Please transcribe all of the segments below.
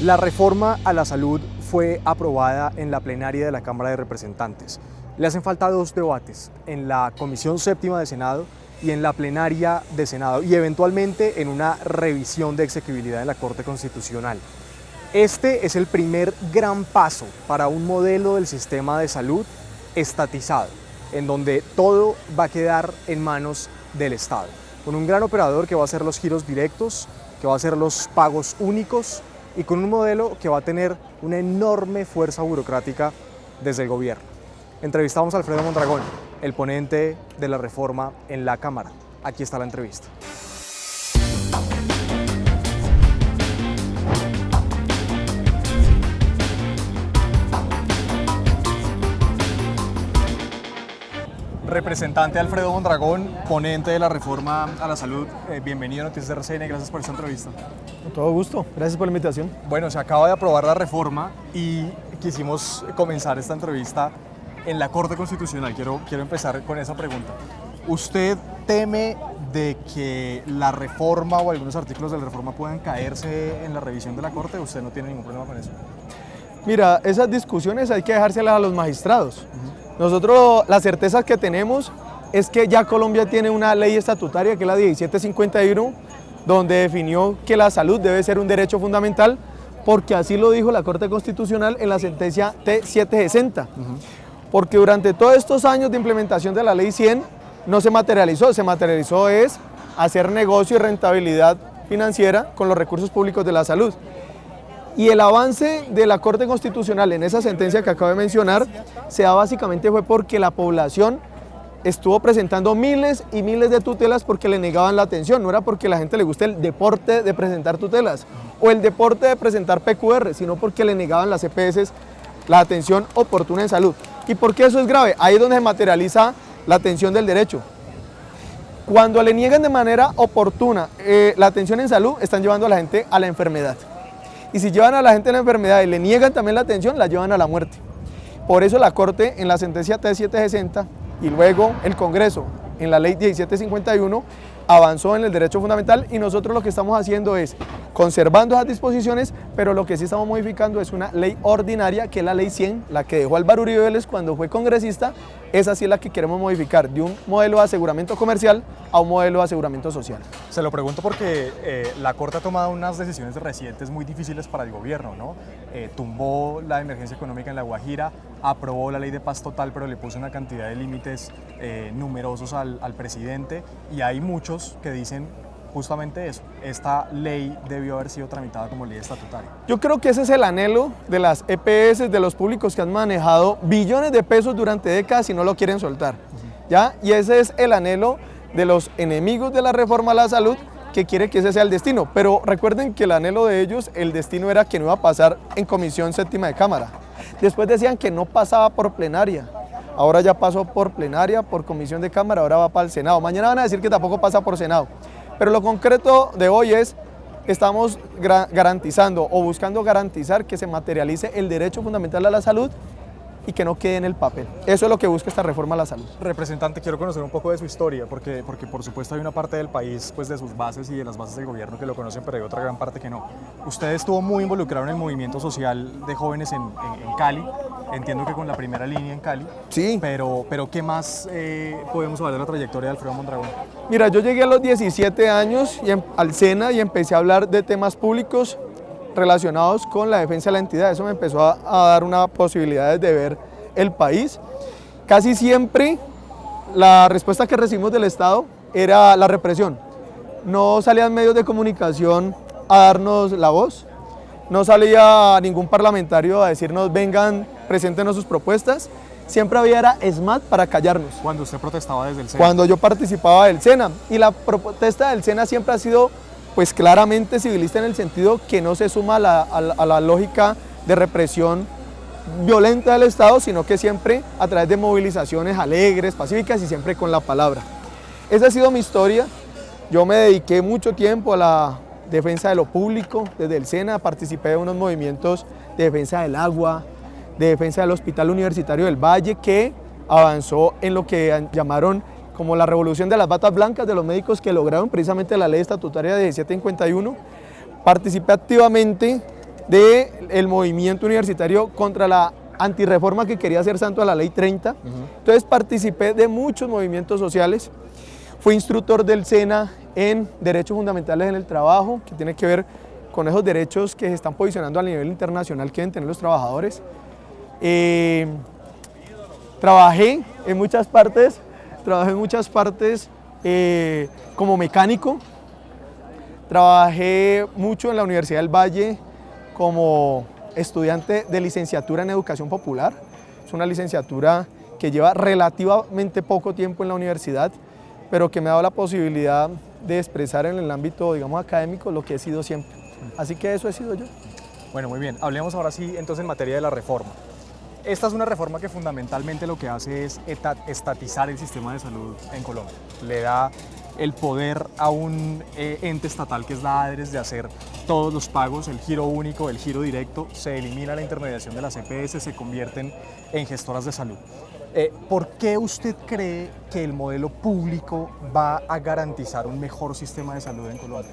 La reforma a la salud fue aprobada en la plenaria de la Cámara de Representantes. Le hacen falta dos debates, en la Comisión Séptima de Senado y en la plenaria de Senado, y eventualmente en una revisión de exequibilidad en la Corte Constitucional. Este es el primer gran paso para un modelo del sistema de salud estatizado, en donde todo va a quedar en manos del Estado, con un gran operador que va a hacer los giros directos, que va a hacer los pagos únicos, y con un modelo que va a tener una enorme fuerza burocrática desde el gobierno. Entrevistamos a Alfredo Mondragón, el ponente de la reforma en la Cámara. Aquí está la entrevista. Representante Alfredo Mondragón, ponente de la reforma a la salud, bienvenido a Noticias de RCN, gracias por esta entrevista. Con todo gusto, gracias por la invitación. Bueno, se acaba de aprobar la reforma y quisimos comenzar esta entrevista en la Corte Constitucional. Quiero empezar con esa pregunta. ¿Usted teme de que la reforma o algunos artículos de la reforma puedan caerse en la revisión de la Corte? ¿Usted no tiene ningún problema con eso? Mira, esas discusiones hay que dejárselas a los magistrados. Nosotros la certeza que tenemos es que ya Colombia tiene una ley estatutaria, que es la 1751, donde definió que la salud debe ser un derecho fundamental, porque así lo dijo la Corte Constitucional en la sentencia T760. Porque durante todos estos años de implementación de la ley 100 no se materializó es hacer negocio y rentabilidad financiera con los recursos públicos de la salud. Y el avance de la Corte Constitucional en esa sentencia que acabo de mencionar se da básicamente fue porque la población estuvo presentando miles y miles de tutelas porque le negaban la atención. No era porque a la gente le guste el deporte de presentar tutelas o el deporte de presentar PQR, sino porque le negaban las EPS la atención oportuna en salud. ¿Y por qué eso es grave? Ahí es donde se materializa la atención del derecho. Cuando le niegan de manera oportuna la atención en salud, están llevando a la gente a la enfermedad. Y si llevan a la gente a la enfermedad y le niegan también la atención, la llevan a la muerte. Por eso la Corte en la sentencia T760 y luego el Congreso en la ley 1751 avanzó en el derecho fundamental, y nosotros lo que estamos haciendo es conservando esas disposiciones, pero lo que sí estamos modificando es una ley ordinaria, que es la ley 100, la que dejó Álvaro Uribe Vélez cuando fue congresista. Esa sí es la que queremos modificar, de un modelo de aseguramiento comercial a un modelo de aseguramiento social. Se lo pregunto porque la Corte ha tomado unas decisiones recientes muy difíciles para el gobierno, ¿no? Tumbó la emergencia económica en La Guajira, aprobó la ley de paz total, pero le puso una cantidad de límites numerosos al presidente, y hay muchos que dicen justamente eso: esta ley debió haber sido tramitada como ley estatutaria. Yo creo que ese es el anhelo de las EPS, de los públicos que han manejado billones de pesos durante décadas y no lo quieren soltar, ¿ya? Y ese es el anhelo de los enemigos de la reforma a la salud, que quiere que ese sea el destino. Pero recuerden que el anhelo de ellos, el destino era que no iba a pasar en Comisión Séptima de Cámara. Después decían que no pasaba por plenaria. Ahora ya pasó por plenaria, por Comisión de Cámara, ahora va para el Senado. Mañana van a decir que tampoco pasa por Senado. Pero lo concreto de hoy es que estamos garantizando o buscando garantizar que se materialice el derecho fundamental a la salud y que no quede en el papel. Eso es lo que busca esta reforma a la salud. Representante, quiero conocer un poco de su historia, porque por supuesto hay una parte del país, pues de sus bases y de las bases del gobierno, que lo conocen, pero hay otra gran parte que no. Usted estuvo muy involucrado en el movimiento social de jóvenes en Cali, entiendo que con la primera línea en Cali. Sí. Pero ¿qué más podemos saber de la trayectoria de Alfredo Mondragón? Mira, yo llegué a los 17 años al SENA y empecé a hablar de temas públicos relacionados con la defensa de la entidad. Eso me empezó a dar una posibilidad de ver el país. Casi siempre la respuesta que recibimos del Estado era la represión. No salían medios de comunicación a darnos la voz, no salía ningún parlamentario a decirnos vengan, preséntenos sus propuestas. Siempre había era ESMAD para callarnos. Cuando usted protestaba desde el SENA. Cuando yo participaba del SENA. Y la protesta del SENA siempre ha sido pues claramente civilista, en el sentido que no se suma a la lógica de represión violenta del Estado, sino que siempre a través de movilizaciones alegres, pacíficas y siempre con la palabra. Esa ha sido mi historia. Yo me dediqué mucho tiempo a la defensa de lo público. Desde el SENA participé de unos movimientos de defensa del agua, de defensa del Hospital Universitario del Valle, que avanzó en lo que llamaron como la revolución de las batas blancas de los médicos, que lograron precisamente la ley estatutaria de 1751. Participé activamente del movimiento universitario contra la antirreforma que quería hacer Santo a la Ley 30. Entonces participé de muchos movimientos sociales, fui instructor del SENA en Derechos Fundamentales en el Trabajo, que tiene que ver con esos derechos que se están posicionando a nivel internacional que deben tener los trabajadores. Trabajé en muchas partes como mecánico, trabajé mucho en la Universidad del Valle como estudiante de licenciatura en Educación Popular. Es una licenciatura que lleva relativamente poco tiempo en la universidad, pero que me ha dado la posibilidad de expresar en el ámbito, digamos, académico lo que he sido siempre. Así que eso he sido yo. Bueno, muy bien. Hablemos ahora sí entonces en materia de la reforma. Esta es una reforma que fundamentalmente lo que hace es estatizar el sistema de salud en Colombia. Le da el poder a un ente estatal que es la ADRES de hacer todos los pagos, el giro único, el giro directo, se elimina la intermediación de las EPS, se convierten en gestoras de salud. ¿Por qué usted cree que el modelo público va a garantizar un mejor sistema de salud en Colombia?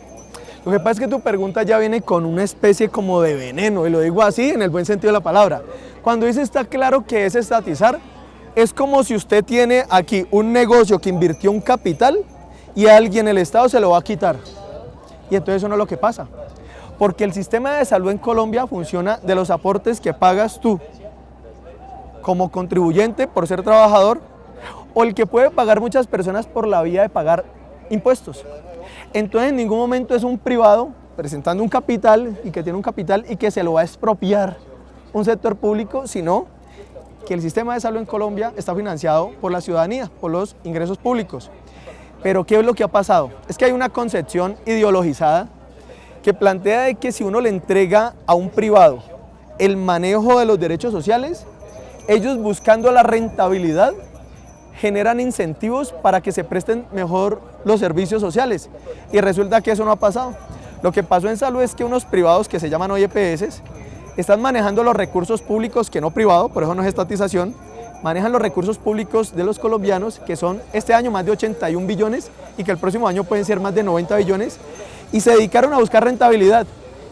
Lo que pasa es que tu pregunta ya viene con una especie como de veneno, y lo digo así en el buen sentido de la palabra. Cuando dice está claro que es estatizar, es como si usted tiene aquí un negocio que invirtió un capital y a alguien el Estado se lo va a quitar. Y entonces eso no es lo que pasa. Porque el sistema de salud en Colombia funciona de los aportes que pagas tú como contribuyente por ser trabajador, o el que puede pagar muchas personas por la vía de pagar impuestos. Entonces en ningún momento es un privado presentando un capital y que tiene un capital y que se lo va a expropiar un sector público, sino que el sistema de salud en Colombia está financiado por la ciudadanía, por los ingresos públicos. Pero ¿qué es lo que ha pasado? Es que hay una concepción ideologizada que plantea de que si uno le entrega a un privado el manejo de los derechos sociales, ellos buscando la rentabilidad generan incentivos para que se presten mejor los servicios sociales, y resulta que eso no ha pasado. Lo que pasó en salud es que unos privados que se llaman hoy EPS están manejando los recursos públicos, que no privado, por eso no es estatización, manejan los recursos públicos de los colombianos, que son este año más de 81 billones y que el próximo año pueden ser más de 90 billones, y se dedicaron a buscar rentabilidad.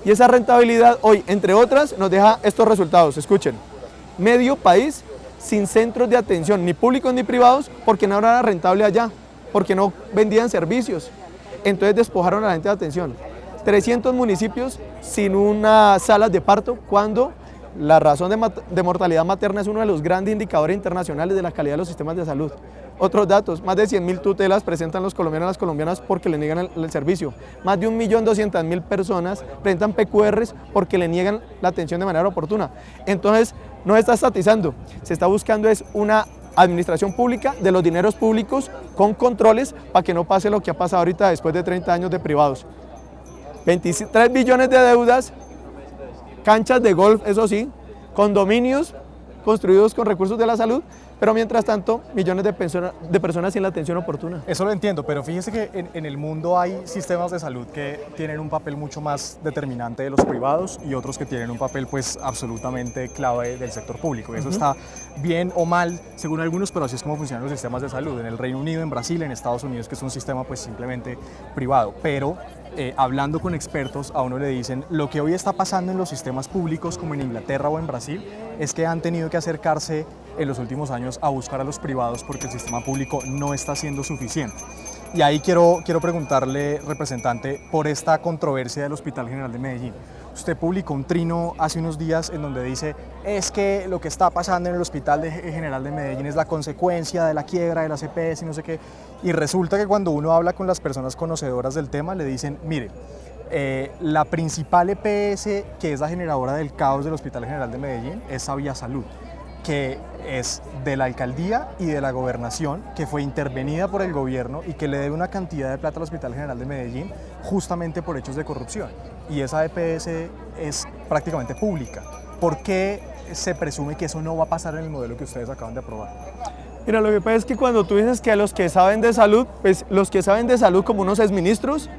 Y esa rentabilidad hoy, entre otras, nos deja estos resultados. Escuchen, medio país sin centros de atención, ni públicos ni privados, porque no era rentable allá, porque no vendían servicios. Entonces despojaron a la gente de atención. 300 municipios sin unas salas de parto, cuando la razón de mortalidad materna es uno de los grandes indicadores internacionales de la calidad de los sistemas de salud. Otros datos, más de 100.000 tutelas presentan los colombianos y las colombianas porque le niegan el servicio. Más de 1.200.000 personas presentan PQRs porque le niegan la atención de manera oportuna. Entonces, no se está estatizando, se está buscando es una administración pública de los dineros públicos con controles para que no pase lo que ha pasado ahorita después de 30 años de privados. 23 billones de deudas, canchas de golf, eso sí, condominios construidos con recursos de la salud, pero mientras tanto millones de personas sin la atención oportuna. Eso lo entiendo, pero fíjese que en el mundo hay sistemas de salud que tienen un papel mucho más determinante de los privados y otros que tienen un papel pues absolutamente clave del sector público. Eso está bien o mal según algunos, pero así es como funcionan los sistemas de salud en el Reino Unido, en Brasil, en Estados Unidos, que es un sistema pues simplemente privado. Pero hablando con expertos, a uno le dicen lo que hoy está pasando en los sistemas públicos como en Inglaterra o en Brasil es que han tenido que acercarse en los últimos años a buscar a los privados porque el sistema público no está siendo suficiente. Y ahí quiero preguntarle, representante, por esta controversia del Hospital General de Medellín. Usted publicó un trino hace unos días en donde dice es que lo que está pasando en el Hospital General de Medellín es la consecuencia de la quiebra de las EPS y no sé qué. Y resulta que cuando uno habla con las personas conocedoras del tema le dicen, mire, la principal EPS que es la generadora del caos del Hospital General de Medellín es Sabia Salud, que es de la alcaldía y de la gobernación, que fue intervenida por el gobierno y que le debe una cantidad de plata al Hospital General de Medellín justamente por hechos de corrupción. Y esa EPS es prácticamente pública. ¿Por qué se presume que eso no va a pasar en el modelo que ustedes acaban de aprobar? Mira, lo que pasa es que cuando tú dices que los que saben de salud, pues los que saben de salud como unos exministros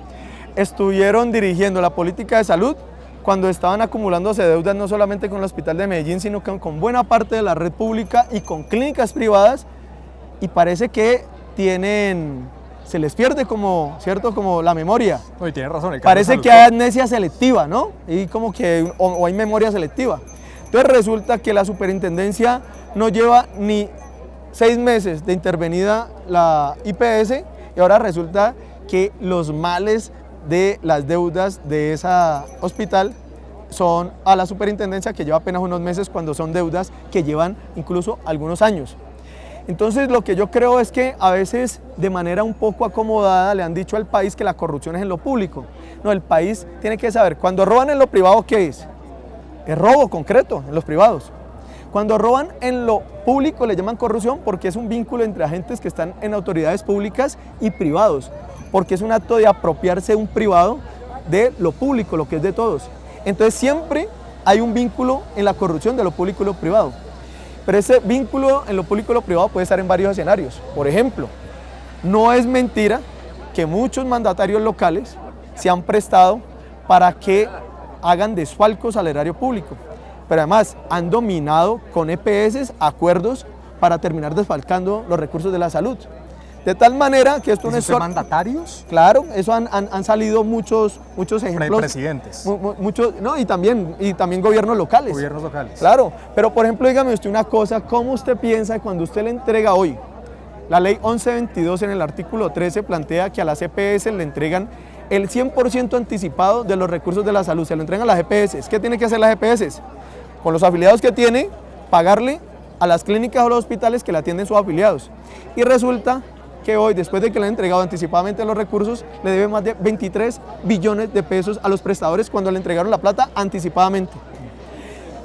estuvieron dirigiendo la política de salud cuando estaban acumulándose deudas no solamente con el Hospital de Medellín, sino con buena parte de la red pública y con clínicas privadas, y parece que tienen se les pierde como, ¿cierto? Como la memoria. No, y tiene razón. Parece que hay amnesia selectiva, ¿no? Y como que, o hay memoria selectiva. Entonces resulta que la superintendencia no lleva ni 6 meses de intervenida la IPS y ahora resulta que los males de las deudas de ese hospital son a la superintendencia, que lleva apenas unos meses, cuando son deudas que llevan incluso algunos años. Entonces lo que yo creo es que a veces de manera un poco acomodada le han dicho al país que la corrupción es en lo público. No, el país tiene que saber, cuando roban en lo privado, ¿qué es? Es robo concreto en los privados. Cuando roban en lo público le llaman corrupción porque es un vínculo entre agentes que están en autoridades públicas y privados, porque es un acto de apropiarse un privado de lo público, lo que es de todos. Entonces siempre hay un vínculo en la corrupción de lo público y lo privado. Pero ese vínculo en lo público y lo privado puede estar en varios escenarios. Por ejemplo, no es mentira que muchos mandatarios locales se han prestado para que hagan desfalcos al erario público, pero además han dominado con EPS acuerdos para terminar desfalcando los recursos de la salud. De tal manera que esto no es... ¿Mandatarios? Claro, eso han salido muchos ejemplos. Presidentes. Muchos, no, y también gobiernos locales. Gobiernos locales. Claro, pero por ejemplo, dígame usted una cosa, ¿cómo usted piensa que cuando usted le entrega hoy, la ley 1122 en el artículo 13 plantea que a las EPS le entregan el 100% anticipado de los recursos de la salud, se lo entregan a las EPS? ¿Qué tiene que hacer las EPS? Con los afiliados que tiene, pagarle a las clínicas o los hospitales que le atienden sus afiliados. Y resulta que hoy, después de que le han entregado anticipadamente los recursos, le debe más de 23 billones de pesos a los prestadores cuando le entregaron la plata anticipadamente.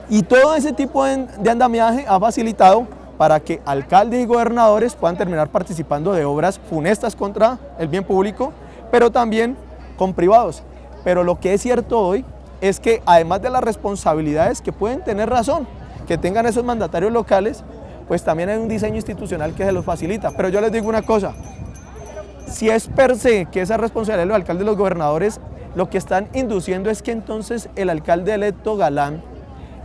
Y todo ese tipo de andamiaje ha facilitado para que alcaldes y gobernadores puedan terminar participando de obras funestas contra el bien público, pero también con privados. Pero lo que es cierto hoy es que además de las responsabilidades que pueden tener razón, que tengan esos mandatarios locales, pues también hay un diseño institucional que se los facilita. Pero yo les digo una cosa, si es per se que esa responsabilidad de los alcaldes y los gobernadores, lo que están induciendo es que entonces el alcalde electo Galán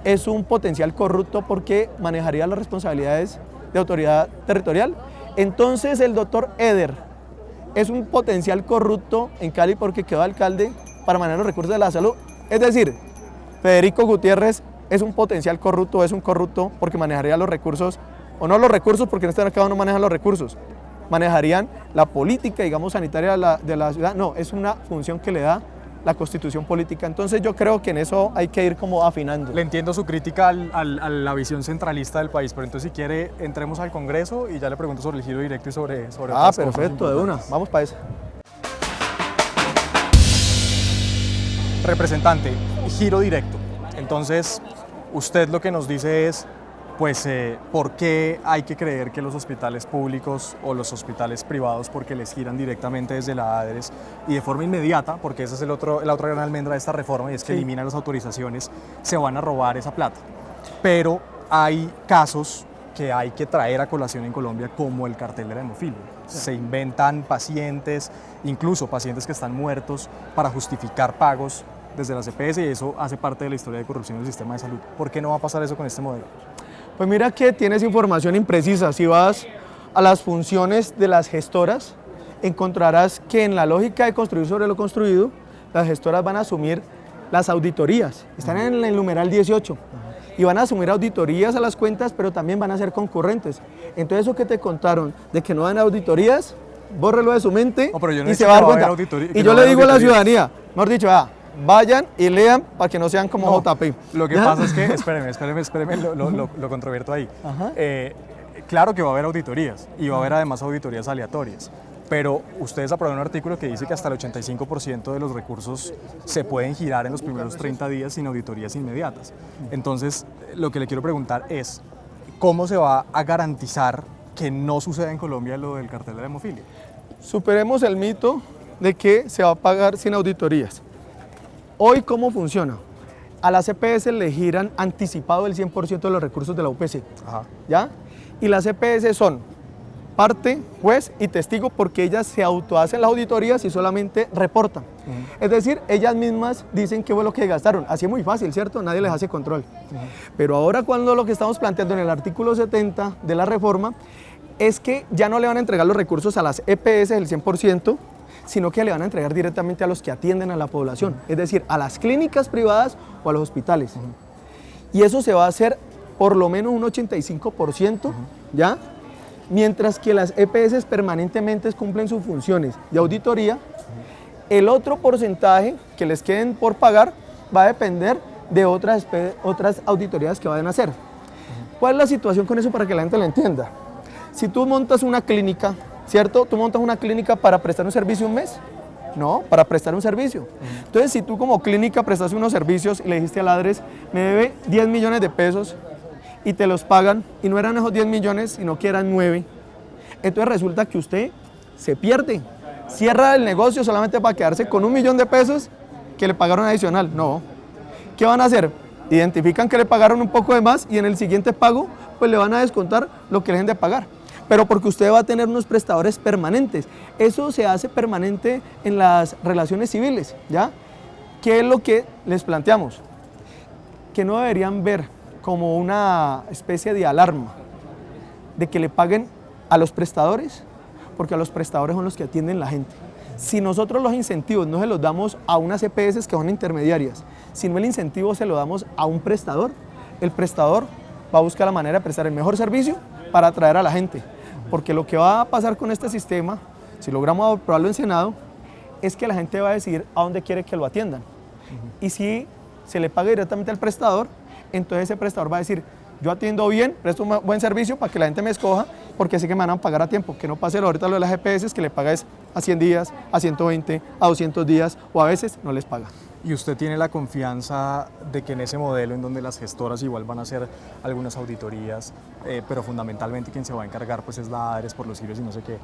es un potencial corrupto porque manejaría las responsabilidades de autoridad territorial. Entonces el doctor Eder es un potencial corrupto en Cali porque quedó alcalde para manejar los recursos de la salud. Es decir, Federico Gutiérrez es un potencial corrupto, es un corrupto porque manejaría los recursos, o no los recursos, porque en este mercado no manejan los recursos, manejarían la política, digamos, sanitaria de la ciudad. No, es una función que le da la constitución política. Entonces yo creo que en eso hay que ir como afinando. Le entiendo su crítica a la visión centralista del país, pero entonces si quiere entremos al Congreso y ya le pregunto sobre el giro directo y sobre otras perfecto, de una, vamos para eso. Representante, giro directo. Entonces, usted lo que nos dice es, pues, ¿por qué hay que creer que los hospitales públicos o los hospitales privados, porque les giran directamente desde la ADRES y de forma inmediata, porque esa es la otra gran almendra de esta reforma, y es que eliminan las autorizaciones, se van a robar esa plata? Pero hay casos que hay que traer a colación en Colombia, como el cartel de la hemofilia. Se inventan pacientes, incluso pacientes que están muertos, para justificar pagos desde las EPS, y eso hace parte de la historia de corrupción del sistema de salud. ¿Por qué no va a pasar eso con este modelo? Pues mira que tienes información imprecisa. Si vas a las funciones de las gestoras, encontrarás que en la lógica de construir sobre lo construido, las gestoras van a asumir las auditorías. Están en el numeral 18. Y van a asumir auditorías a las cuentas, pero también van a ser concurrentes. Entonces eso que te contaron de que no dan auditorías, bórrelo de su mente y se va a dar cuenta. Y yo le digo a la ciudadanía, mejor dicho, vayan y lean para que no sean como JP. Lo que pasa es que, espéreme, lo controverto ahí. Claro que va a haber auditorías y va a haber además auditorías aleatorias, pero ustedes aprobaron un artículo que dice que hasta el 85% de los recursos se pueden girar en los primeros 30 días sin auditorías inmediatas. Entonces, lo que le quiero preguntar es, ¿cómo se va a garantizar que no suceda en Colombia lo del cartel de la hemofilia? Superemos el mito de que se va a pagar sin auditorías. Hoy, ¿cómo funciona? A las EPS le giran anticipado el 100% de los recursos de la UPC. ¿Ya? Y las EPS son parte, juez y testigo, porque ellas se autohacen las auditorías y solamente reportan. Es decir, ellas mismas dicen qué fue lo que gastaron. Así es muy fácil, ¿cierto? Nadie les hace control. Pero ahora, cuando lo que estamos planteando en el artículo 70 de la reforma es que ya no le van a entregar los recursos a las EPS del 100%, sino que le van a entregar directamente a los que atienden a la población, es decir, a las clínicas privadas o a los hospitales. Y eso se va a hacer por lo menos un 85%, ¿ya? Mientras que las EPS permanentemente cumplen sus funciones de auditoría, el otro porcentaje que les queden por pagar va a depender de otras auditorías que vayan a hacer. ¿Cuál es la situación con eso para que la gente lo entienda? Si tú montas una clínica, ¿cierto? ¿Tú montas una clínica para prestar un servicio un mes? No, para prestar un servicio. Entonces, si tú como clínica prestaste unos servicios y le dijiste a la ADRES, me debe 10 millones de pesos y te los pagan, y no eran esos 10 millones, sino que eran 9, entonces resulta que usted se pierde. Cierra el negocio solamente para quedarse con 1 millón de pesos que le pagaron adicional. No. ¿Qué van a hacer? Identifican que le pagaron un poco de más y en el siguiente pago pues le van a descontar lo que le dejen de pagar. Pero porque usted va a tener unos prestadores permanentes. Eso se hace permanente en las relaciones civiles, ¿ya? ¿Qué es lo que les planteamos? Que no deberían ver como una especie de alarma de que le paguen a los prestadores, porque a los prestadores son los que atienden la gente. Si nosotros los incentivos no se los damos a unas EPS que son intermediarias, sino el incentivo se lo damos a un prestador, el prestador va a buscar la manera de prestar el mejor servicio para atraer a la gente. Porque lo que va a pasar con este sistema, si logramos aprobarlo en Senado, es que la gente va a decidir a dónde quiere que lo atiendan. Y si se le paga directamente al prestador, entonces ese prestador va a decir, yo atiendo bien, presto un buen servicio para que la gente me escoja, porque sé que me van a pagar a tiempo, que no pase ahorita lo de las EPS, que le pagas a 100 días, a 120, a 200 días, o a veces no les paga. ¿Y usted tiene la confianza de que en ese modelo en donde las gestoras igual van a hacer algunas auditorías, pero fundamentalmente quien se va a encargar pues es la ADRES por los siglos y no sé qué,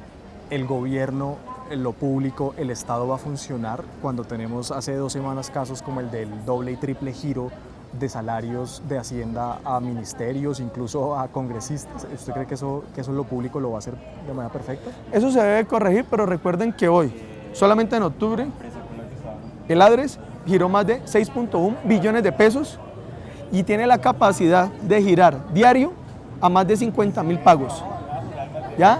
el gobierno, lo público, el Estado va a funcionar cuando tenemos hace 2 semanas casos como el del doble y triple giro de salarios de Hacienda a ministerios, incluso a congresistas? ¿Usted cree que eso lo público lo va a hacer de manera perfecta? Eso se debe corregir, pero recuerden que hoy, solamente en octubre, el ADRES giró más de 6.1 billones de pesos y tiene la capacidad de girar diario a más de 50.000 pagos, ¿ya?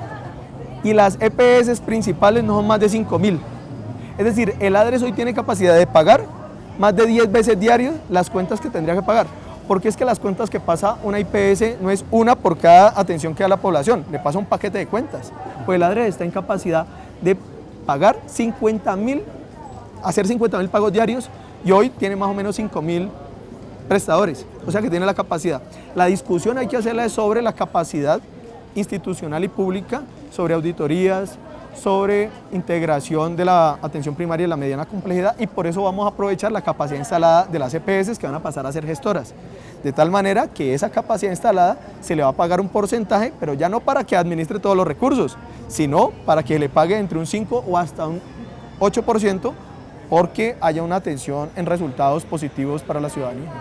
Y las EPS principales no son más de 5.000. Es decir, el ADRES hoy tiene capacidad de pagar más de 10 veces diarios las cuentas que tendría que pagar. Porque es que las cuentas que pasa una IPS no es una por cada atención que da la población, le pasa un paquete de cuentas. Pues el ADRES está en capacidad de pagar 50.000, hacer 50.000 pagos diarios y hoy tiene más o menos 5.000 prestadores, o sea que tiene la capacidad. La discusión hay que hacerla sobre la capacidad institucional y pública, sobre auditorías, sobre integración de la atención primaria y la mediana complejidad, y por eso vamos a aprovechar la capacidad instalada de las EPS que van a pasar a ser gestoras, de tal manera que esa capacidad instalada se le va a pagar un porcentaje, pero ya no para que administre todos los recursos, sino para que le pague entre un 5 o hasta un 8%, porque haya una atención en resultados positivos para la ciudadanía.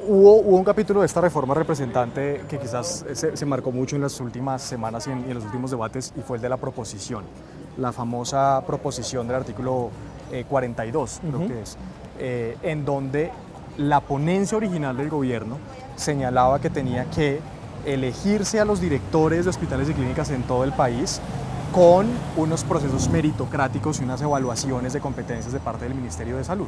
Hubo un capítulo de esta reforma representante que quizás se marcó mucho en las últimas semanas y en los últimos debates, y fue el de la proposición, la famosa proposición del artículo 42, creo que es, en donde la ponencia original del gobierno señalaba que tenía que elegirse a los directores de hospitales y clínicas en todo el país con unos procesos meritocráticos y unas evaluaciones de competencias de parte del Ministerio de Salud.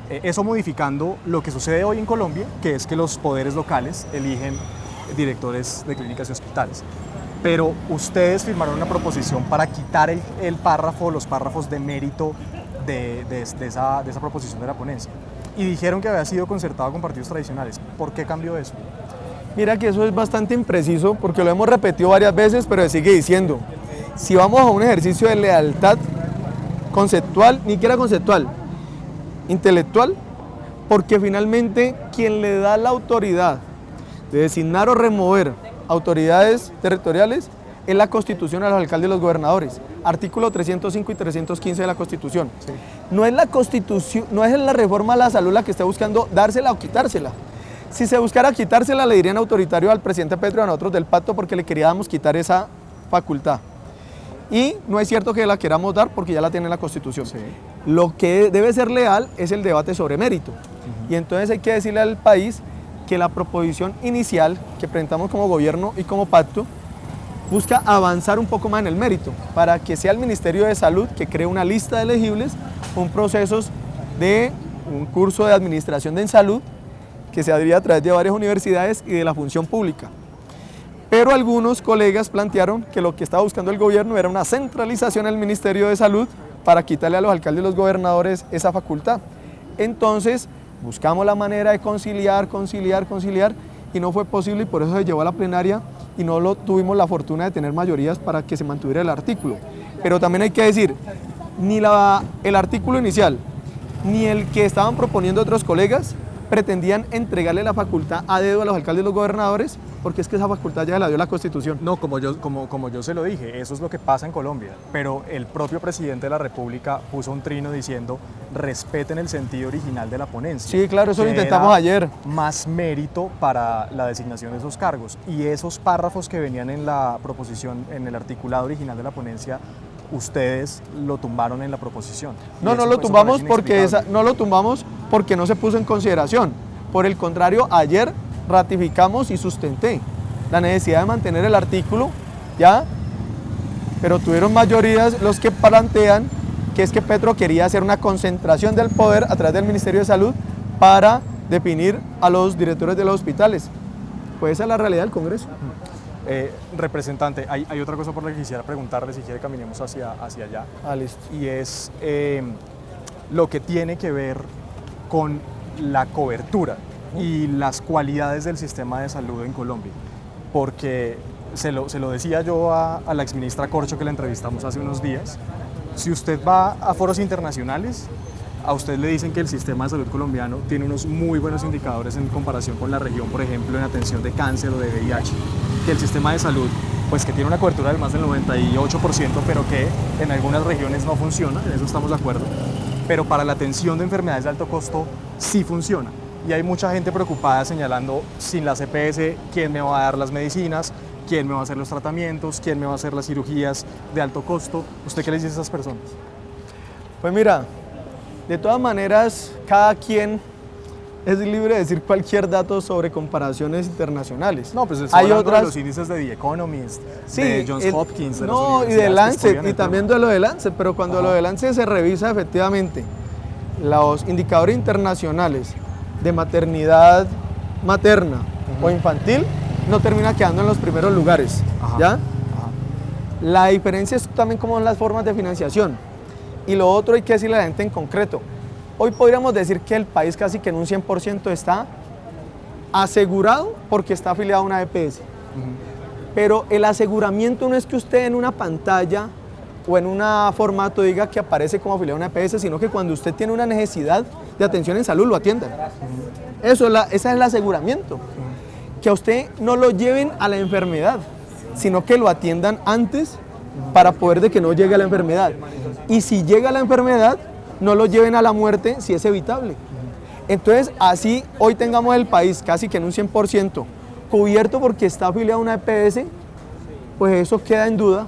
Eso modificando lo que sucede hoy en Colombia, que es que los poderes locales eligen directores de clínicas y hospitales. Pero ustedes firmaron una proposición para quitar el párrafo, los párrafos de mérito de esa proposición de la ponencia. Y dijeron que había sido concertado con partidos tradicionales. ¿Por qué cambió eso? Mira que eso es bastante impreciso porque lo hemos repetido varias veces, pero se sigue diciendo. Si vamos a un ejercicio de lealtad conceptual, ni siquiera conceptual, intelectual, porque finalmente quien le da la autoridad de designar o remover autoridades territoriales es la Constitución a los alcaldes y los gobernadores, artículo 305 y 315 de la Constitución. Sí. No es la Constitución, no es la reforma a la salud la que está buscando dársela o quitársela. Si se buscara quitársela, le dirían autoritario al presidente Petro y a nosotros del pacto porque le queríamos quitar esa facultad. Y no es cierto que la queramos dar porque ya la tiene la Constitución. Sí. Lo que debe ser leal es el debate sobre mérito. Y entonces hay que decirle al país que la proposición inicial que presentamos como gobierno y como pacto busca avanzar un poco más en el mérito, para que sea el Ministerio de Salud que cree una lista de elegibles, un proceso de un curso de administración en salud que se haría a través de varias universidades y de la función pública. Pero algunos colegas plantearon que lo que estaba buscando el gobierno era una centralización del Ministerio de Salud para quitarle a los alcaldes y los gobernadores esa facultad. Entonces buscamos la manera de conciliar y no fue posible, y por eso se llevó a la plenaria y no tuvimos la fortuna de tener mayorías para que se mantuviera el artículo. Pero también hay que decir, ni el artículo inicial ni el que estaban proponiendo otros colegas pretendían entregarle la facultad a dedo a los alcaldes y los gobernadores, porque es que esa facultad ya la dio la Constitución. No, como yo se lo dije, eso es lo que pasa en Colombia, pero el propio presidente de la República puso un trino diciendo respeten el sentido original de la ponencia. Sí, claro, eso lo intentamos ayer. Más mérito para la designación de esos cargos, y esos párrafos que venían en la proposición, en el articulado original de la ponencia, ustedes lo tumbaron en la proposición. No lo tumbamos porque no se puso en consideración. Por el contrario, ayer ratificamos y sustenté la necesidad de mantener el artículo, ¿ya? Pero tuvieron mayorías los que plantean que es que Petro quería hacer una concentración del poder a través del Ministerio de Salud para definir a los directores de los hospitales. Pues esa es la realidad del Congreso. Representante, hay otra cosa por la que quisiera preguntarle, si quiere caminemos hacia allá. Listo. Y es lo que tiene que ver con la cobertura y las cualidades del sistema de salud en Colombia. Porque se lo decía yo a la exministra Corcho, que la entrevistamos hace unos días, si usted va a foros internacionales, a usted le dicen que el sistema de salud colombiano tiene unos muy buenos indicadores en comparación con la región, por ejemplo, en atención de cáncer o de VIH, que el sistema de salud, pues que tiene una cobertura del más del 98%, pero que en algunas regiones no funciona, en eso estamos de acuerdo, pero para la atención de enfermedades de alto costo sí funciona. Y hay mucha gente preocupada señalando, sin la CPS, ¿quién me va a dar las medicinas? ¿Quién me va a hacer los tratamientos? ¿Quién me va a hacer las cirugías de alto costo? ¿Usted qué le dice a esas personas? Pues mira, de todas maneras, cada quien es libre de decir cualquier dato sobre comparaciones internacionales. No, pues hay otras de los índices de The Economist, sí, de Johns Hopkins, de no, y de Lancet, y también de lo de Lancet, pero cuando lo de Lancet se revisa efectivamente los indicadores internacionales de maternidad materna o infantil, no termina quedando en los primeros lugares, ¿ya? La diferencia es también como en las formas de financiación. Y lo otro hay que decirle a la gente en concreto. Hoy podríamos decir que el país casi que en un 100% está asegurado porque está afiliado a una EPS. Pero el aseguramiento no es que usted en una pantalla o en un formato diga que aparece como afiliado a una EPS, sino que cuando usted tiene una necesidad de atención en salud lo atiendan. Ese es el aseguramiento. Que a usted no lo lleven a la enfermedad, sino que lo atiendan antes para poder de que no llegue a la enfermedad. Y si llega a la enfermedad, no lo lleven a la muerte si es evitable. Entonces, así hoy tengamos el país casi que en un 100% cubierto porque está afiliado a una EPS, pues eso queda en duda,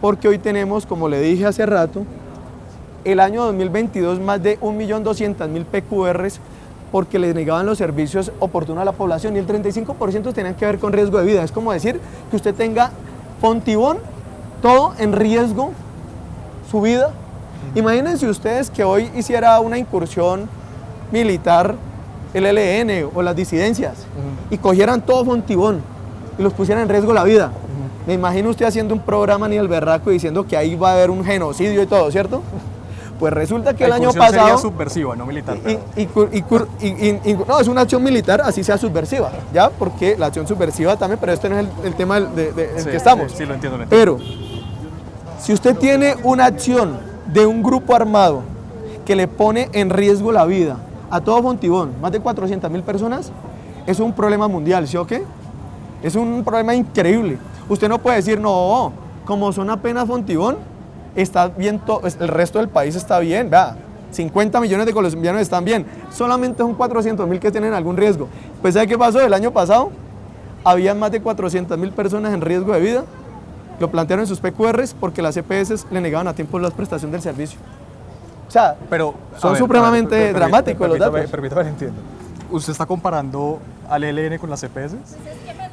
porque hoy tenemos, como le dije hace rato, el año 2022 más de 1.200.000 PQRs porque les negaban los servicios oportunos a la población y el 35% tenían que ver con riesgo de vida. Es como decir que usted tenga Fontibón, todo en riesgo, su vida. Imagínense ustedes que hoy hiciera una incursión militar, el ELN o las disidencias, y cogieran todo Fontibón y los pusieran en riesgo la vida. Me imagino usted haciendo un programa ni el berraco diciendo que ahí va a haber un genocidio y todo, ¿cierto? Pues resulta que el año pasado... sería subversiva, no militar. No, es una acción militar, así sea subversiva, ¿ya? Porque la acción subversiva también, pero este no es el tema en que estamos. Sí, lo entiendo. Pero, si usted tiene una acción de un grupo armado que le pone en riesgo la vida a todo Fontibón, más de 400.000 personas, es un problema mundial, ¿sí o qué? Es un problema increíble. Usted no puede decir, no, como son apenas Fontibón, está bien, el resto del país está bien, vea, 50 millones de colombianos están bien, solamente son 400.000 que tienen algún riesgo. Pues ¿sabe qué pasó? El año pasado había más de 400.000 personas en riesgo de vida, lo plantearon en sus PQRs porque las EPS le negaban a tiempo la prestación del servicio. O sea, pero, son supremamente dramáticos los datos. Permítame, entiendo. ¿Usted está comparando al ELN con las EPS?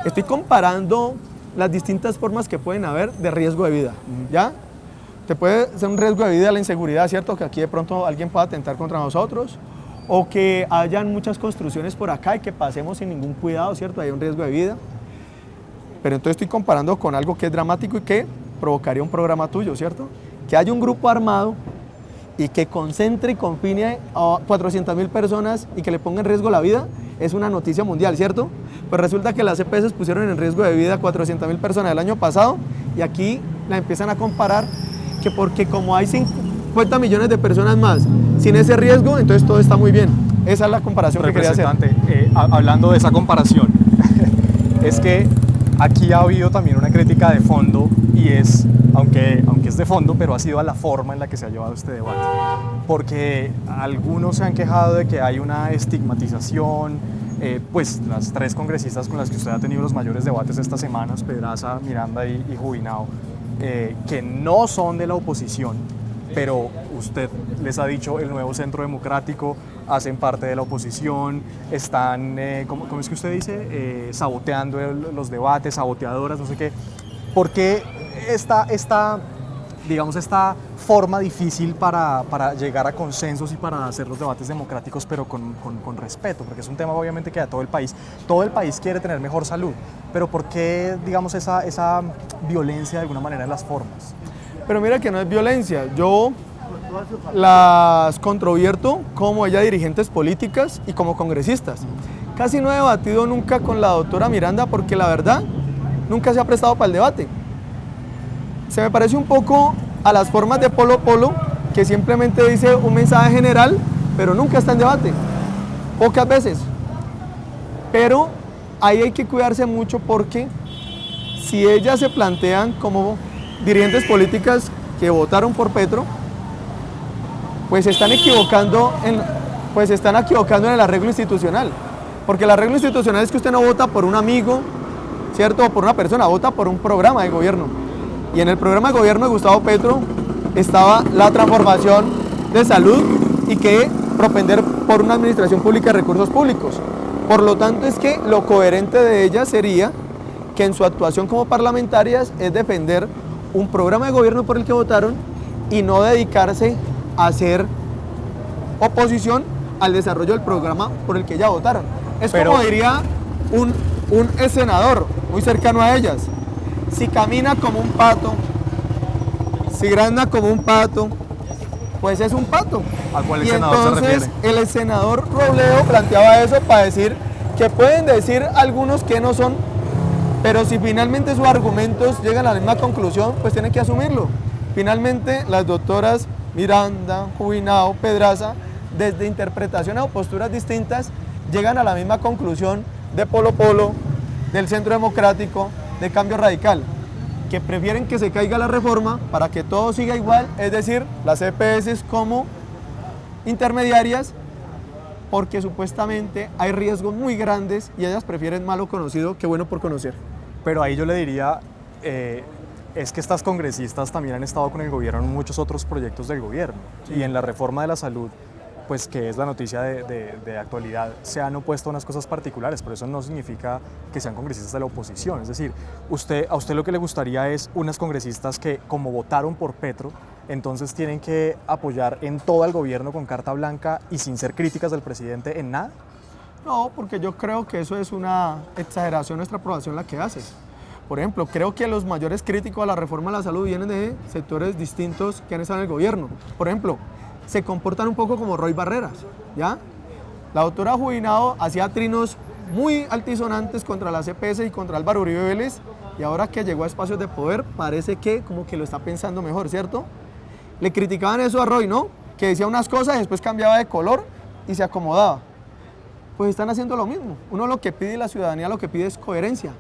Estoy comparando las distintas formas que pueden haber de riesgo de vida, ¿ya? Te puede ser un riesgo de vida la inseguridad, ¿cierto? Que aquí de pronto alguien pueda atentar contra nosotros, o que hayan muchas construcciones por acá y que pasemos sin ningún cuidado, ¿cierto? Hay un riesgo de vida. Pero entonces estoy comparando con algo que es dramático y que provocaría un programa tuyo, ¿cierto? Que haya un grupo armado y que concentre y confine a 400.000 personas y que le ponga en riesgo la vida, es una noticia mundial, ¿cierto? Pues resulta que las EPS pusieron en riesgo de vida a 400.000 personas el año pasado y aquí la empiezan a comparar que porque como hay 50 millones de personas más sin ese riesgo, entonces todo está muy bien. Esa es la comparación que quería hacer. Hablando de esa comparación, es que aquí ha habido también una crítica de fondo y es, aunque es de fondo, pero ha sido a la forma en la que se ha llevado este debate. Porque algunos se han quejado de que hay una estigmatización, pues las tres congresistas con las que usted ha tenido los mayores debates estas semanas, Pedraza, Miranda y Jubinao, que no son de la oposición, pero usted les ha dicho el Nuevo Centro Democrático, hacen parte de la oposición, están, ¿cómo es que usted dice? Saboteando los debates, saboteadoras, no sé qué. ¿Por qué esta forma difícil para llegar a consensos y para hacer los debates democráticos, pero con respeto? Porque es un tema obviamente que a todo el país quiere tener mejor salud, pero ¿por qué, digamos, esa violencia de alguna manera en las formas? Pero mira que no es violencia, yo las controvierto como ella dirigentes políticas y como congresistas. Casi no he debatido nunca con la doctora Miranda porque la verdad nunca se ha prestado para el debate. Se me parece un poco a las formas de Polo Polo, que simplemente dice un mensaje general, pero nunca está en debate, pocas veces. Pero ahí hay que cuidarse mucho porque si ellas se plantean como dirigentes políticas que votaron por Petro, pues se están equivocando en el arreglo institucional. Porque el arreglo institucional es que usted no vota por un amigo, ¿cierto? O por una persona, vota por un programa de gobierno. Y en el programa de gobierno de Gustavo Petro estaba la transformación de salud y que propender por una administración pública de recursos públicos. Por lo tanto, es que lo coherente de ella sería que en su actuación como parlamentarias es defender un programa de gobierno por el que votaron y no dedicarse a hacer oposición al desarrollo del programa por el que ya votaron. Es como diría un senador muy cercano a ellas: si camina como un pato, si granda como un pato, pues es un pato. ¿A cuál senador se refiere? El senador Robledo planteaba eso para decir que pueden decir algunos que no son, pero si finalmente sus argumentos llegan a la misma conclusión, pues tienen que asumirlo. Finalmente, las doctoras Miranda, Jubinao, Pedraza, desde interpretaciones o posturas distintas, llegan a la misma conclusión de Polo Polo, del Centro Democrático, de Cambio Radical, que prefieren que se caiga la reforma para que todo siga igual, es decir, las EPS como intermediarias, porque supuestamente hay riesgos muy grandes y ellas prefieren malo conocido que bueno por conocer. Pero ahí yo le diría, es que estas congresistas también han estado con el gobierno en muchos otros proyectos del gobierno, sí. Y en la reforma de la salud, pues que es la noticia de actualidad, se han opuesto a unas cosas particulares, pero eso no significa que sean congresistas de la oposición. Es decir, a usted lo que le gustaría es unas congresistas que, como votaron por Petro, entonces tienen que apoyar en todo el gobierno con carta blanca y sin ser críticas del presidente en nada. No, porque yo creo que eso es una exageración nuestra aprobación la que hace. Por ejemplo, creo que los mayores críticos a la reforma de la salud vienen de sectores distintos que han estado en el gobierno. Por ejemplo, se comportan un poco como Roy Barreras, ¿ya? La doctora Jubinao hacía trinos muy altisonantes contra la CPS y contra Álvaro Uribe Vélez, y ahora que llegó a espacios de poder, parece que como que lo está pensando mejor, ¿cierto? Le criticaban eso a Roy, ¿no? Que decía unas cosas y después cambiaba de color y se acomodaba. Pues están haciendo lo mismo. Uno lo que pide y la ciudadanía lo que pide es coherencia.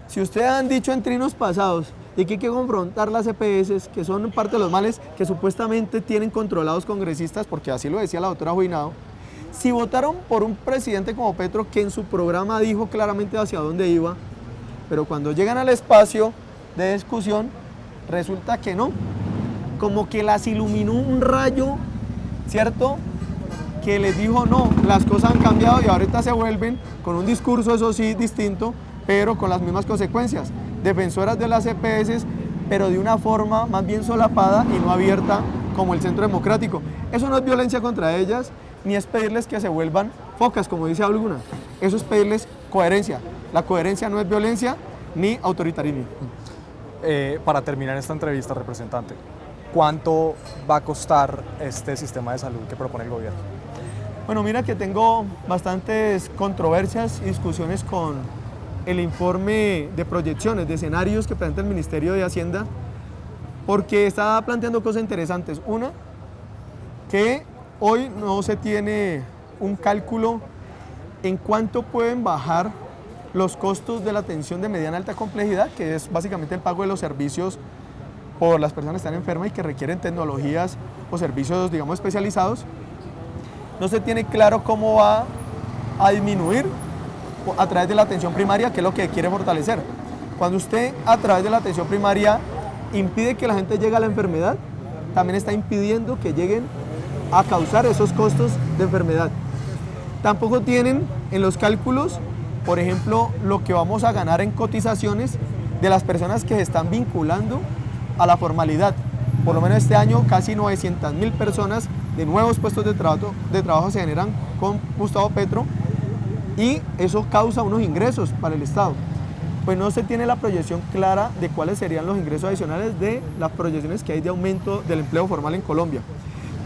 Si ustedes han dicho en trinos pasados de que hay que confrontar las EPS, que son parte de los males que supuestamente tienen controlados congresistas, porque así lo decía la doctora Jubinao, si votaron por un presidente como Petro, que en su programa dijo claramente hacia dónde iba, pero cuando llegan al espacio de discusión, resulta que no, como que las iluminó un rayo, ¿cierto?, que les dijo no, las cosas han cambiado y ahorita se vuelven con un discurso, eso sí, distinto, pero con las mismas consecuencias. Defensoras de las EPS, pero de una forma más bien solapada y no abierta como el Centro Democrático. Eso no es violencia contra ellas, ni es pedirles que se vuelvan focas, como dice alguna. Eso es pedirles coherencia. La coherencia no es violencia ni autoritarismo. Para terminar esta entrevista, representante, ¿cuánto va a costar este sistema de salud que propone el gobierno? Bueno, mira que tengo bastantes controversias y discusiones con el informe de proyecciones, de escenarios que presenta el Ministerio de Hacienda, porque está planteando cosas interesantes. Una, que hoy no se tiene un cálculo en cuánto pueden bajar los costos de la atención de mediana alta complejidad, que es básicamente el pago de los servicios por las personas que están enfermas y que requieren tecnologías o servicios, digamos, especializados. No se tiene claro cómo va a disminuir a través de la atención primaria, que es lo que quiere fortalecer. Cuando usted a través de la atención primaria impide que la gente llegue a la enfermedad, también está impidiendo que lleguen a causar esos costos de enfermedad. Tampoco tienen en los cálculos, por ejemplo, lo que vamos a ganar en cotizaciones de las personas que se están vinculando a la formalidad. Por lo menos este año casi 900.000 personas de nuevos puestos de trabajo se generan con Gustavo Petro y eso causa unos ingresos para el Estado. Pues no se tiene la proyección clara de cuáles serían los ingresos adicionales de las proyecciones que hay de aumento del empleo formal en Colombia.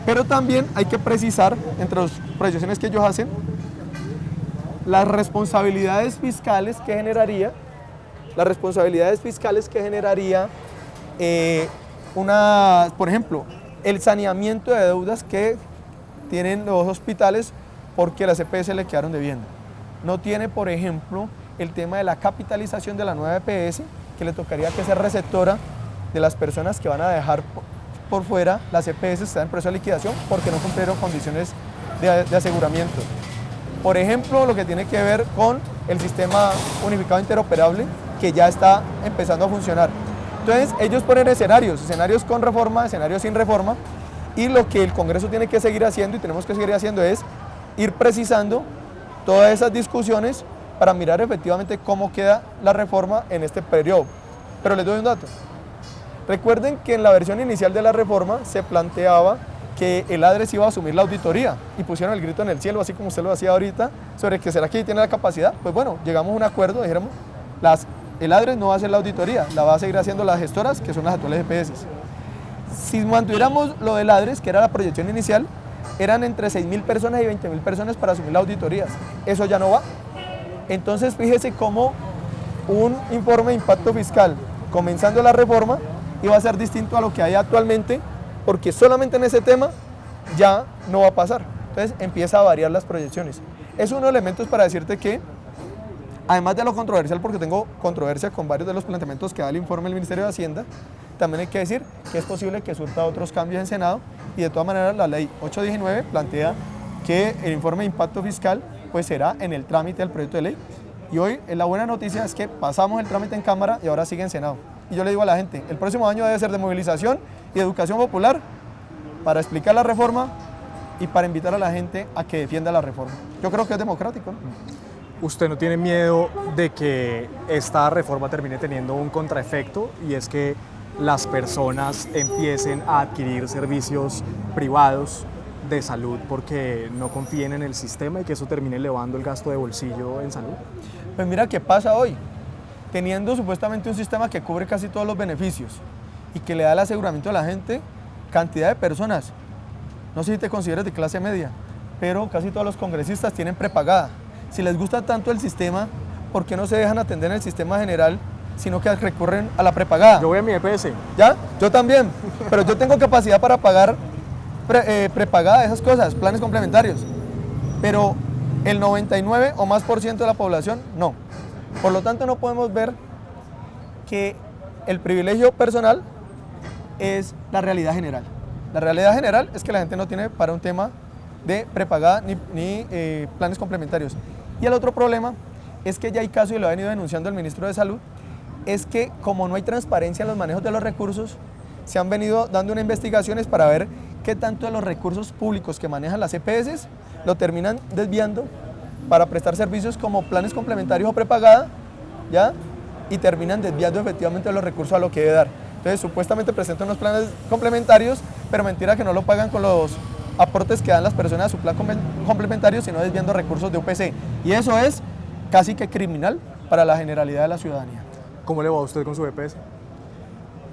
Pero también hay que precisar, entre las proyecciones que ellos hacen, las responsabilidades fiscales que generaría, por ejemplo, el saneamiento de deudas que tienen los hospitales porque las EPS le quedaron debiendo. No tiene, por ejemplo, el tema de la capitalización de la nueva EPS, que le tocaría que ser receptora de las personas que van a dejar por fuera las EPS, están en proceso de liquidación porque no cumplieron condiciones de aseguramiento. Por ejemplo, lo que tiene que ver con el sistema unificado interoperable, que ya está empezando a funcionar. Entonces, ellos ponen escenarios con reforma, escenarios sin reforma, y lo que el Congreso tiene que seguir haciendo y tenemos que seguir haciendo es ir precisando todas esas discusiones para mirar efectivamente cómo queda la reforma en este periodo. Pero les doy un dato. Recuerden que en la versión inicial de la reforma se planteaba que el ADRES iba a asumir la auditoría y pusieron el grito en el cielo, así como usted lo hacía ahorita, sobre que será que tiene la capacidad. Pues bueno, llegamos a un acuerdo, dijéramos, el ADRES no va a hacer la auditoría, la va a seguir haciendo las gestoras, que son las actuales EPS. Si mantuviéramos lo del ADRES, que era la proyección inicial, eran entre 6.000 personas y 20.000 personas para asumir las auditorías. Eso ya no va. Entonces, fíjese cómo un informe de impacto fiscal, comenzando la reforma, iba a ser distinto a lo que hay actualmente, porque solamente en ese tema ya no va a pasar. Entonces, empieza a variar las proyecciones. Es uno de los elementos para decirte que, además de lo controversial, porque tengo controversia con varios de los planteamientos que da el informe del Ministerio de Hacienda, también hay que decir que es posible que surta otros cambios en Senado y de todas maneras la ley 819 plantea que el informe de impacto fiscal pues será en el trámite del proyecto de ley. Y hoy la buena noticia es que pasamos el trámite en Cámara y ahora sigue en Senado. Y yo le digo a la gente, el próximo año debe ser de movilización y educación popular para explicar la reforma y para invitar a la gente a que defienda la reforma. Yo creo que es democrático, ¿no? ¿Usted no tiene miedo de que esta reforma termine teniendo un contraefecto y es que las personas empiecen a adquirir servicios privados de salud porque no confíen en el sistema y que eso termine elevando el gasto de bolsillo en salud? Pues mira qué pasa hoy, teniendo supuestamente un sistema que cubre casi todos los beneficios y que le da el aseguramiento a la gente, cantidad de personas, no sé si te consideras de clase media, pero casi todos los congresistas tienen prepagada. Si les gusta tanto el sistema, ¿por qué no se dejan atender en el sistema general, sino que recurren a la prepagada? Yo voy a mi EPS. ¿Ya? Yo también, pero yo tengo capacidad para pagar prepagada, esas cosas, planes complementarios, pero el 99 o más % de la población no. Por lo tanto, no podemos ver que el privilegio personal es la realidad general. La realidad general es que la gente no tiene para un tema de prepagada ni planes complementarios. Y el otro problema es que ya hay casos, y lo ha venido denunciando el ministro de Salud, es que como no hay transparencia en los manejos de los recursos, se han venido dando unas investigaciones para ver qué tanto de los recursos públicos que manejan las EPS lo terminan desviando para prestar servicios como planes complementarios o prepagada ¿ya? Y terminan desviando efectivamente los recursos a lo que debe dar. Entonces, supuestamente presentan unos planes complementarios, pero mentira que no lo pagan con los aportes que dan las personas a su plan complementario, sino desviando recursos de UPC. Y eso es casi que criminal para la generalidad de la ciudadanía. ¿Cómo le va a usted con su EPS?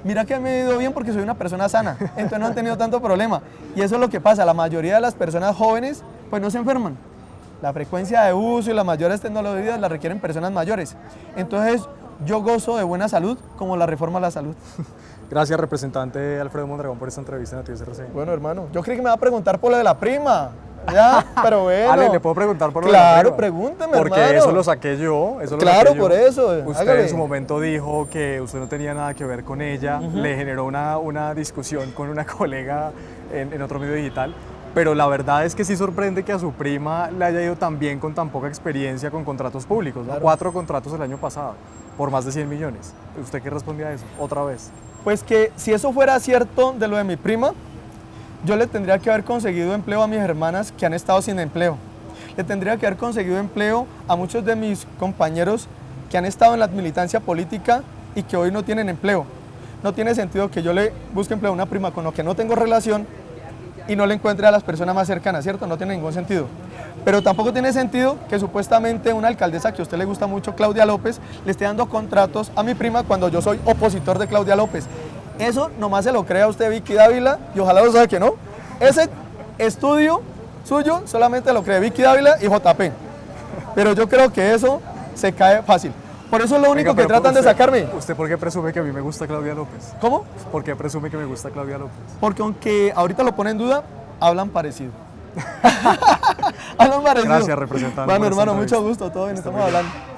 Mira que me ha ido bien porque soy una persona sana, entonces no han tenido tanto problema. Y eso es lo que pasa, la mayoría de las personas jóvenes pues no se enferman. La frecuencia de uso y las mayores tecnologías las requieren personas mayores. Entonces yo gozo de buena salud como la reforma a la salud. Gracias, representante Alfredo Mondragón, por esta entrevista en Noticias RCN. Bueno, hermano, yo creí que me va a preguntar por lo de la prima. Ya, pero bueno. Ale, ¿le puedo preguntar por lo Claro, de la prima? pregúnteme, Porque hermano. eso lo saqué yo. Claro, por eso. Usted Hágale. en su momento dijo que usted no tenía nada que ver con ella. Le generó una discusión con una colega en otro medio digital. Pero la verdad es que sí sorprende que a su prima le haya ido tan bien con tan poca experiencia con contratos públicos, ¿no? Claro. 4 contratos el año pasado, por más de 100 millones. ¿Usted qué respondía a eso? Otra vez. Pues que si eso fuera cierto de lo de mi prima, yo le tendría que haber conseguido empleo a mis hermanas que han estado sin empleo. Le tendría que haber conseguido empleo a muchos de mis compañeros que han estado en la militancia política y que hoy no tienen empleo. No tiene sentido que yo le busque empleo a una prima con la que no tengo relación y no le encuentre a las personas más cercanas, ¿cierto? No tiene ningún sentido. Pero tampoco tiene sentido que supuestamente una alcaldesa que a usted le gusta mucho, Claudia López, le esté dando contratos a mi prima cuando yo soy opositor de Claudia López. Eso nomás se lo crea usted, Vicky Dávila, y ojalá lo sabe que no. Ese estudio suyo solamente lo cree Vicky Dávila y JP. Pero yo creo que eso se cae fácil. Por eso es lo único Venga, que pero tratan de sacarme. ¿Usted por qué presume que a mí me gusta Claudia López? ¿Cómo? ¿Por qué presume que me gusta Claudia López? Porque aunque ahorita lo pone en duda, hablan parecido. Hablan parecido. Gracias, representante, Bueno, por esta hermano, mucho entrevista. gusto, todo bien, Está estamos muy bien. hablando.